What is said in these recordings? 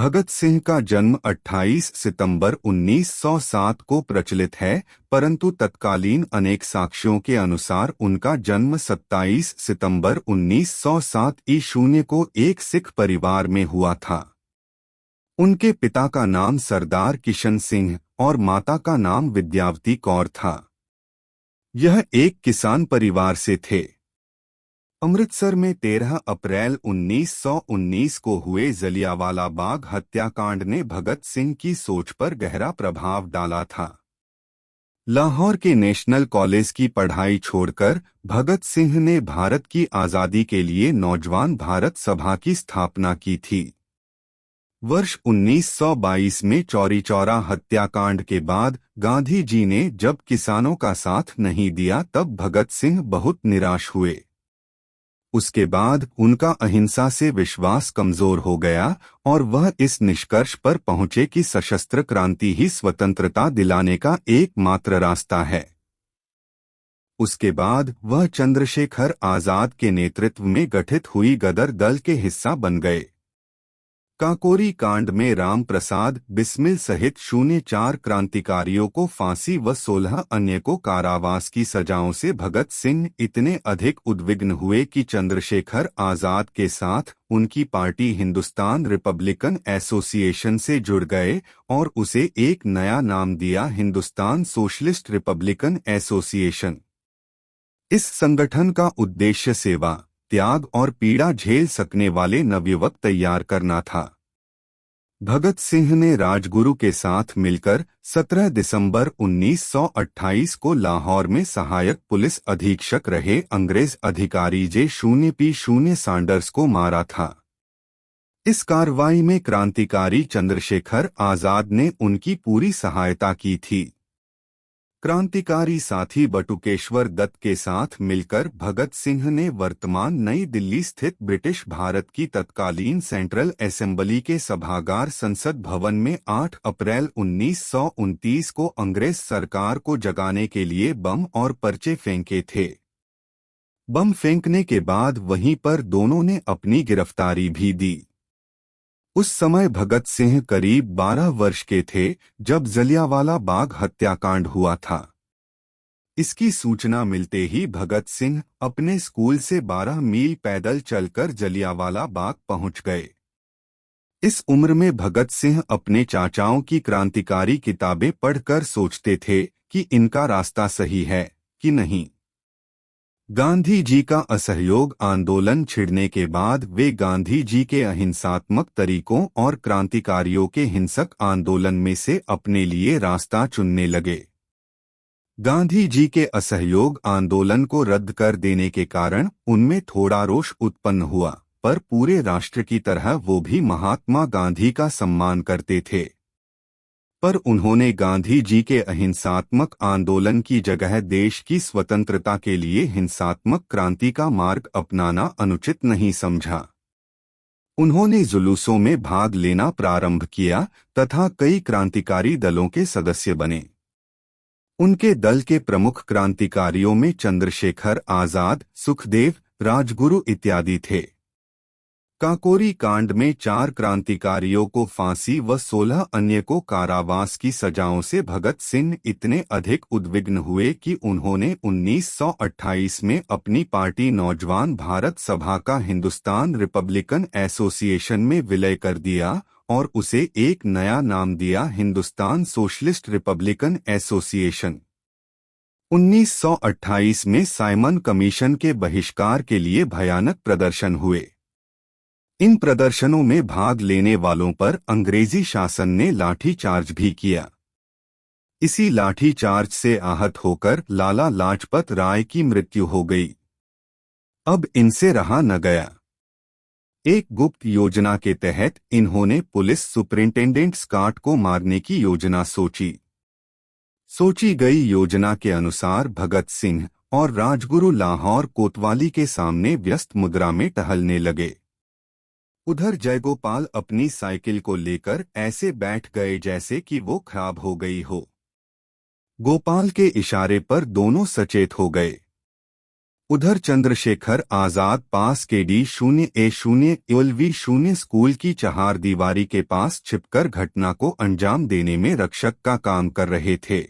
भगत सिंह का जन्म 28 सितंबर 1907 को प्रचलित है, परंतु तत्कालीन अनेक साक्ष्यों के अनुसार उनका जन्म 27 सितंबर 1907 ईशून्य को एक सिख परिवार में हुआ था। उनके पिता का नाम सरदार किशन सिंह और माता का नाम विद्यावती कौर था। यह एक किसान परिवार से थे। अमृतसर में 13 अप्रैल 1919 को हुए जलियांवाला बाग हत्याकांड ने भगत सिंह की सोच पर गहरा प्रभाव डाला था। लाहौर के नेशनल कॉलेज की पढ़ाई छोड़कर भगत सिंह ने भारत की आज़ादी के लिए नौजवान भारत सभा की स्थापना की थी। वर्ष 1922 में चौरी चौरा हत्याकांड के बाद गांधी जी ने जब किसानों का साथ नहीं दिया तब भगत सिंह बहुत निराश हुए। उसके बाद उनका अहिंसा से विश्वास कमजोर हो गया और वह इस निष्कर्ष पर पहुंचे कि सशस्त्र क्रांति ही स्वतंत्रता दिलाने का एकमात्र रास्ता है। उसके बाद वह चंद्रशेखर आजाद के नेतृत्व में गठित हुई गदर दल के हिस्सा बन गए। काकोरी कांड में राम प्रसाद बिस्मिल सहित 04 क्रांतिकारियों को फांसी व 16 अन्य को कारावास की सजाओं से भगत सिंह इतने अधिक उद्विग्न हुए कि चंद्रशेखर आजाद के साथ उनकी पार्टी हिंदुस्तान रिपब्लिकन एसोसिएशन से जुड़ गए और उसे एक नया नाम दिया, हिंदुस्तान सोशलिस्ट रिपब्लिकन एसोसिएशन। इस संगठन का उद्देश्य सेवा, त्याग और पीड़ा झेल सकने वाले नवयुवक तैयार करना था। भगत सिंह ने राजगुरु के साथ मिलकर 17 दिसंबर 1928 को लाहौर में सहायक पुलिस अधीक्षक रहे अंग्रेज अधिकारी J0P0 सैंडर्स को मारा था। इस कार्रवाई में क्रांतिकारी चंद्रशेखर आजाद ने उनकी पूरी सहायता की थी। क्रांतिकारी साथी बटुकेश्वर दत्त के साथ मिलकर भगत सिंह ने वर्तमान नई दिल्ली स्थित ब्रिटिश भारत की तत्कालीन सेंट्रल असेंबली के सभागार संसद भवन में 8 अप्रैल 1929 को अंग्रेज सरकार को जगाने के लिए बम और पर्चे फेंके थे। बम फेंकने के बाद वहीं पर दोनों ने अपनी गिरफ्तारी भी दी। उस समय भगत सिंह करीब 12 वर्ष के थे जब जलियांवाला बाग हत्याकांड हुआ था। इसकी सूचना मिलते ही भगत सिंह अपने स्कूल से 12 मील पैदल चलकर जलियांवाला बाग पहुंच गए। इस उम्र में भगत सिंह अपने चाचाओं की क्रांतिकारी किताबें पढ़कर सोचते थे कि इनका रास्ता सही है कि नहीं। गांधी जी का असहयोग आंदोलन छिड़ने के बाद वे गांधी जी के अहिंसात्मक तरीकों और क्रांतिकारियों के हिंसक आंदोलन में से अपने लिए रास्ता चुनने लगे। गांधी जी के असहयोग आंदोलन को रद्द कर देने के कारण उनमें थोड़ा रोष उत्पन्न हुआ, पर पूरे राष्ट्र की तरह वो भी महात्मा गांधी का सम्मान करते थे। पर उन्होंने गांधी जी के अहिंसात्मक आंदोलन की जगह देश की स्वतंत्रता के लिए हिंसात्मक क्रांति का मार्ग अपनाना अनुचित नहीं समझा। उन्होंने जुलूसों में भाग लेना प्रारंभ किया तथा कई क्रांतिकारी दलों के सदस्य बने। उनके दल के प्रमुख क्रांतिकारियों में चंद्रशेखर आजाद, सुखदेव, राजगुरु इत्यादि थे। काकोरी कांड में 4 क्रांतिकारियों को फांसी व 16 अन्य को कारावास की सजाओं से भगत सिंह इतने अधिक उद्विग्न हुए कि उन्होंने 1928 में अपनी पार्टी नौजवान भारत सभा का हिंदुस्तान रिपब्लिकन एसोसिएशन में विलय कर दिया और उसे एक नया नाम दिया, हिंदुस्तान सोशलिस्ट रिपब्लिकन एसोसिएशन। 1928 में साइमन कमीशन के बहिष्कार के लिए भयानक प्रदर्शन हुए। इन प्रदर्शनों में भाग लेने वालों पर अंग्रेजी शासन ने लाठीचार्ज भी किया। इसी लाठीचार्ज से आहत होकर लाला लाजपत राय की मृत्यु हो गई। अब इनसे रहा न गया। एक गुप्त योजना के तहत इन्होंने पुलिस सुपरिंटेंडेंट स्कॉट को मारने की योजना सोची गई योजना के अनुसार भगत सिंह और राजगुरु लाहौर कोतवाली के सामने व्यस्त मुद्रा में टहलने लगे। उधर जयगोपाल अपनी साइकिल को लेकर ऐसे बैठ गए जैसे कि वो खराब हो गई हो। गोपाल के इशारे पर दोनों सचेत हो गए। उधर चंद्रशेखर आजाद पास KD-0A-0-LV-0 स्कूल की चहारदीवारी के पास छिपकर घटना को अंजाम देने में रक्षक का काम कर रहे थे।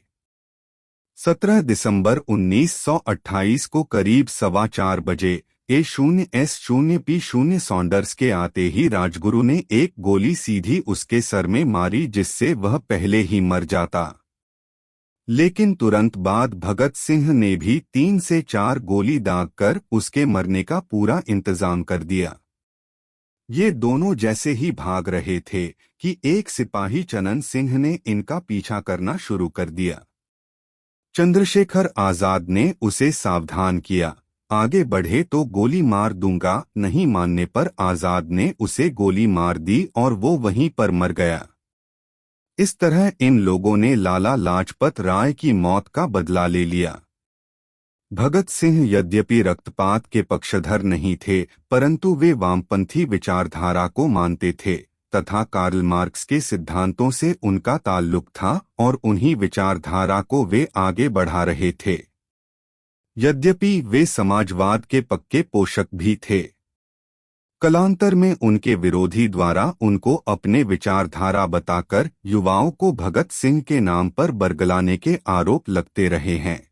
17 दिसंबर 1928 को करीब 4:15 बजे A0S0P0 सॉन्डर्स के आते ही राजगुरु ने एक गोली सीधी उसके सर में मारी, जिससे वह पहले ही मर जाता। लेकिन तुरंत बाद भगत सिंह ने भी 3 से 4 गोली दागकर उसके मरने का पूरा इंतजाम कर दिया। ये दोनों जैसे ही भाग रहे थे कि एक सिपाही चनन सिंह ने इनका पीछा करना शुरू कर दिया। चंद्रशेखर आजाद ने उसे सावधान किया, आगे बढ़े तो गोली मार दूंगा। नहीं मानने पर आजाद ने उसे गोली मार दी और वो वहीं पर मर गया। इस तरह इन लोगों ने लाला लाजपत राय की मौत का बदला ले लिया। भगत सिंह यद्यपि रक्तपात के पक्षधर नहीं थे, परंतु वे वामपंथी विचारधारा को मानते थे तथा कार्ल मार्क्स के सिद्धांतों से उनका ताल्लुक था और उन्हीं विचारधारा को वे आगे बढ़ा रहे थे। यद्यपि वे समाजवाद के पक्के पोषक भी थे। कालांतर में उनके विरोधी द्वारा उनको अपने विचारधारा बताकर युवाओं को भगत सिंह के नाम पर बरगलाने के आरोप लगते रहे हैं।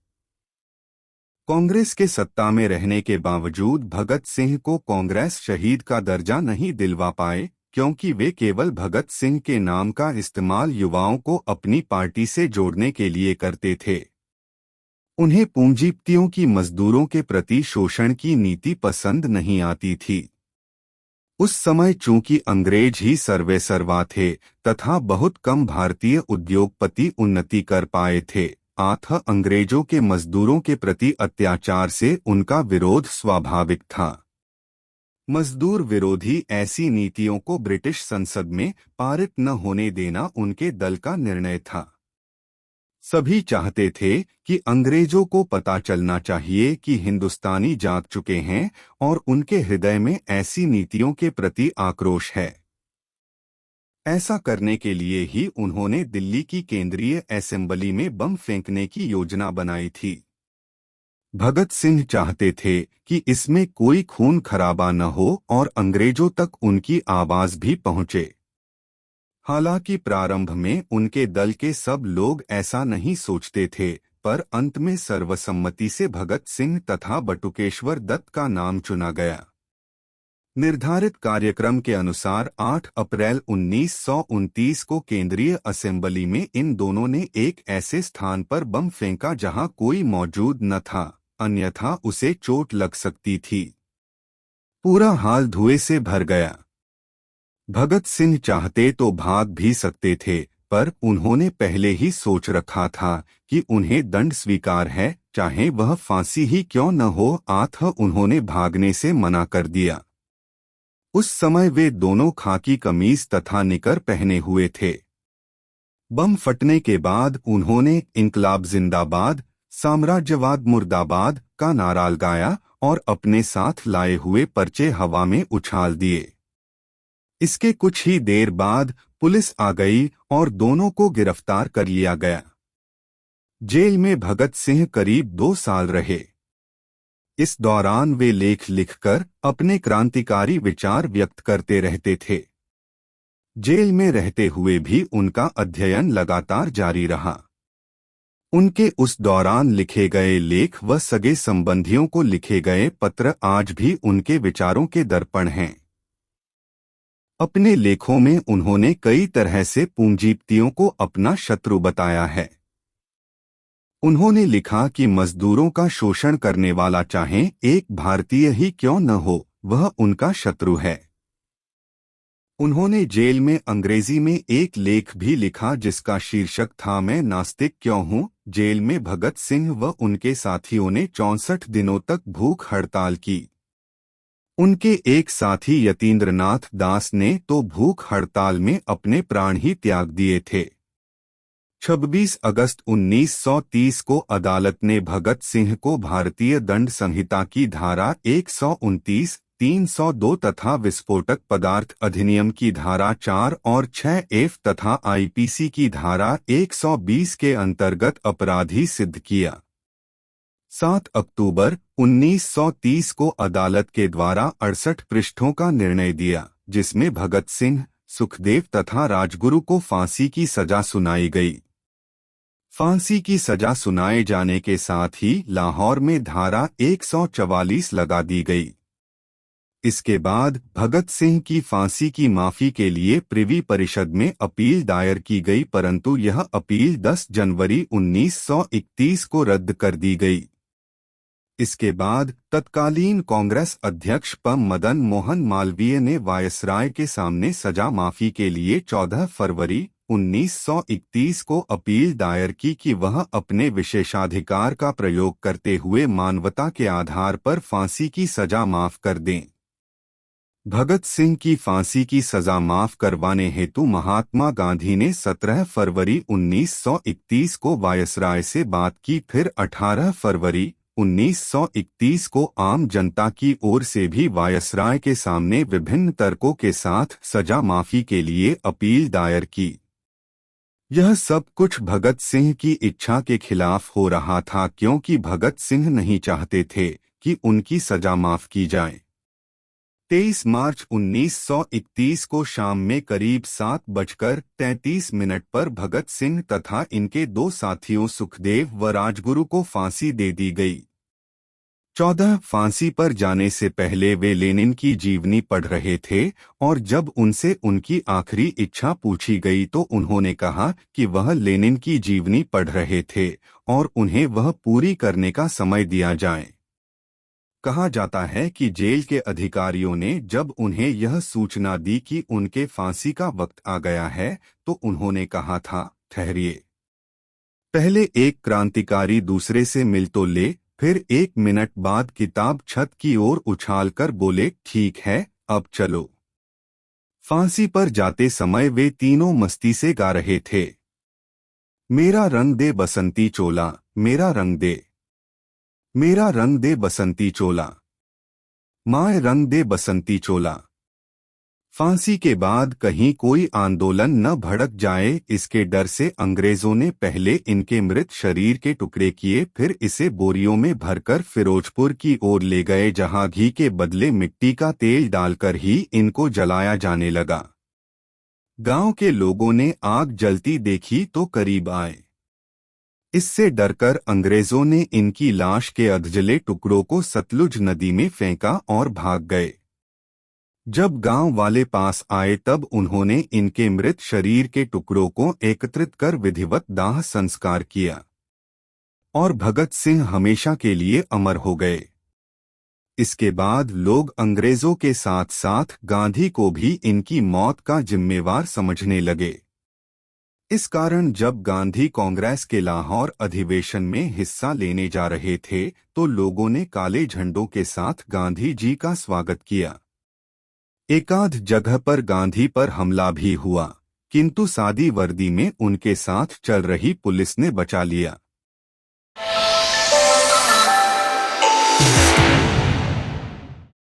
कांग्रेस के सत्ता में रहने के बावजूद भगत सिंह को कांग्रेस शहीद का दर्जा नहीं दिलवा पाए, क्योंकि वे केवल भगत सिंह के नाम का इस्तेमाल युवाओं को अपनी पार्टी से जोड़ने के लिए करते थे। उन्हें पूंजीपतियों की मजदूरों के प्रति शोषण की नीति पसंद नहीं आती थी। उस समय चूंकि अंग्रेज ही सर्वेसर्वा थे तथा बहुत कम भारतीय उद्योगपति उन्नति कर पाए थे, अतः अंग्रेजों के मजदूरों के प्रति अत्याचार से उनका विरोध स्वाभाविक था। मजदूर विरोधी ऐसी नीतियों को ब्रिटिश संसद में पारित न होने देना उनके दल का निर्णय था। सभी चाहते थे कि अंग्रेजों को पता चलना चाहिए कि हिंदुस्तानी जाग चुके हैं और उनके हृदय में ऐसी नीतियों के प्रति आक्रोश है। ऐसा करने के लिए ही उन्होंने दिल्ली की केंद्रीय असेंबली में बम फेंकने की योजना बनाई थी। भगत सिंह चाहते थे कि इसमें कोई खून खराबा न हो और अंग्रेजों तक उनकी आवाज भी पहुंचे। हालांकि प्रारंभ में उनके दल के सब लोग ऐसा नहीं सोचते थे, पर अंत में सर्वसम्मति से भगत सिंह तथा बटुकेश्वर दत्त का नाम चुना गया। निर्धारित कार्यक्रम के अनुसार 8 अप्रैल 1929 को केंद्रीय असेंबली में इन दोनों ने एक ऐसे स्थान पर बम फेंका जहां कोई मौजूद न था, अन्यथा उसे चोट लग सकती थी। पूरा हाल धुएं से भर गया। भगत सिंह चाहते तो भाग भी सकते थे, पर उन्होंने पहले ही सोच रखा था कि उन्हें दंड स्वीकार है, चाहे वह फांसी ही क्यों न हो, अतः उन्होंने भागने से मना कर दिया। उस समय वे दोनों खाकी कमीज तथा निकर पहने हुए थे। बम फटने के बाद उन्होंने इनकलाब जिंदाबाद, साम्राज्यवाद मुर्दाबाद का नारा लगाया और अपने साथ लाए हुए पर्चे हवा में उछाल दिए। इसके कुछ ही देर बाद पुलिस आ गई और दोनों को गिरफ्तार कर लिया गया। जेल में भगत सिंह करीब 2 साल रहे। इस दौरान वे लेख लिखकर अपने क्रांतिकारी विचार व्यक्त करते रहते थे। जेल में रहते हुए भी उनका अध्ययन लगातार जारी रहा। उनके उस दौरान लिखे गए लेख व सगे संबंधियों को लिखे गए पत्र आज भी उनके विचारों के दर्पण हैं। अपने लेखों में उन्होंने कई तरह से पूंजीपतियों को अपना शत्रु बताया है। उन्होंने लिखा कि मजदूरों का शोषण करने वाला चाहे एक भारतीय ही क्यों न हो, वह उनका शत्रु है। उन्होंने जेल में अंग्रेजी में एक लेख भी लिखा जिसका शीर्षक था मैं नास्तिक क्यों हूँ। जेल में भगत सिंह व उनके साथियों ने 64 दिनों तक भूख हड़ताल की। उनके एक साथी यतीन्द्रनाथ दास ने तो भूख हड़ताल में अपने प्राण ही त्याग दिए थे। 26 अगस्त 1930 को अदालत ने भगत सिंह को भारतीय दंड संहिता की धारा 129, 302 तथा विस्फोटक पदार्थ अधिनियम की धारा 4 और 6F तथा आईपीसी की धारा 120 के अंतर्गत अपराधी सिद्ध किया। 7 अक्टूबर 1930 को अदालत के द्वारा 68 पृष्ठों का निर्णय दिया, जिसमें भगत सिंह, सुखदेव तथा राजगुरु को फांसी की सजा सुनाई गई। फांसी की सजा सुनाए जाने के साथ ही लाहौर में धारा 144 लगा दी गई। इसके बाद भगत सिंह की फांसी की माफी के लिए प्रिवी परिषद में अपील दायर की गई, परंतु यह अपील 10 जनवरी 1931 को रद्द कर दी गई। इसके बाद तत्कालीन कांग्रेस अध्यक्ष मदन मोहन मालवीय ने वायसराय के सामने सजा माफी के लिए 14 फरवरी 1931 को अपील दायर की कि वह अपने विशेषाधिकार का प्रयोग करते हुए मानवता के आधार पर फांसी की सजा माफ कर दें। भगत सिंह की फांसी की सजा माफ करवाने हेतु महात्मा गांधी ने 17 फरवरी 1931 को वायसराय से बात की। फिर 18 फरवरी 1931 को आम जनता की ओर से भी वायसराय के सामने विभिन्न तर्कों के साथ सजा माफी के लिए अपील दायर की। यह सब कुछ भगत सिंह की इच्छा के खिलाफ हो रहा था, क्योंकि भगत सिंह नहीं चाहते थे कि उनकी सजा माफ की जाए। 23 मार्च 1931 को शाम में करीब 7:33 पर भगत सिंह तथा इनके दो साथियों सुखदेव व राजगुरु को फांसी दे दी गई। 14 फांसी पर जाने से पहले वे लेनिन की जीवनी पढ़ रहे थे और जब उनसे उनकी आखिरी इच्छा पूछी गई तो उन्होंने कहा कि वह लेनिन की जीवनी पढ़ रहे थे और उन्हें वह पूरी करने का समय दिया जाए। कहा जाता है कि जेल के अधिकारियों ने जब उन्हें यह सूचना दी कि उनके फांसी का वक्त आ गया है तो उन्होंने कहा था, ठहरिए, पहले एक क्रांतिकारी दूसरे से मिल तो ले। फिर 1 मिनट बाद किताब छत की ओर उछालकर बोले, ठीक है, अब चलो। फांसी पर जाते समय वे तीनों मस्ती से गा रहे थे, मेरा रंग दे बसंती चोला, मेरा रंग दे, मेरा रंग दे बसंती चोला, माए रंग दे बसंती चोला। फांसी के बाद कहीं कोई आंदोलन न भड़क जाए, इसके डर से अंग्रेजों ने पहले इनके मृत शरीर के टुकड़े किए, फिर इसे बोरियों में भरकर फिरोजपुर की ओर ले गए, जहां घी के बदले मिट्टी का तेल डालकर ही इनको जलाया जाने लगा। गांव के लोगों ने आग जलती देखी तो करीब आए। इससे डरकर अंग्रेजों ने इनकी लाश के अधजले टुकड़ों को सतलुज नदी में फेंका और भाग गए। जब गांव वाले पास आए तब उन्होंने इनके मृत शरीर के टुकड़ों को एकत्रित कर विधिवत दाह संस्कार किया और भगत सिंह हमेशा के लिए अमर हो गए। इसके बाद लोग अंग्रेजों के साथ साथ गांधी को भी इनकी मौत का जिम्मेवार समझने लगे। इस कारण जब गांधी कांग्रेस के लाहौर अधिवेशन में हिस्सा लेने जा रहे थे तो लोगों ने काले झंडों के साथ गांधी जी का स्वागत किया। एकाध जगह पर गांधी पर हमला भी हुआ, किंतु सादी वर्दी में उनके साथ चल रही पुलिस ने बचा लिया।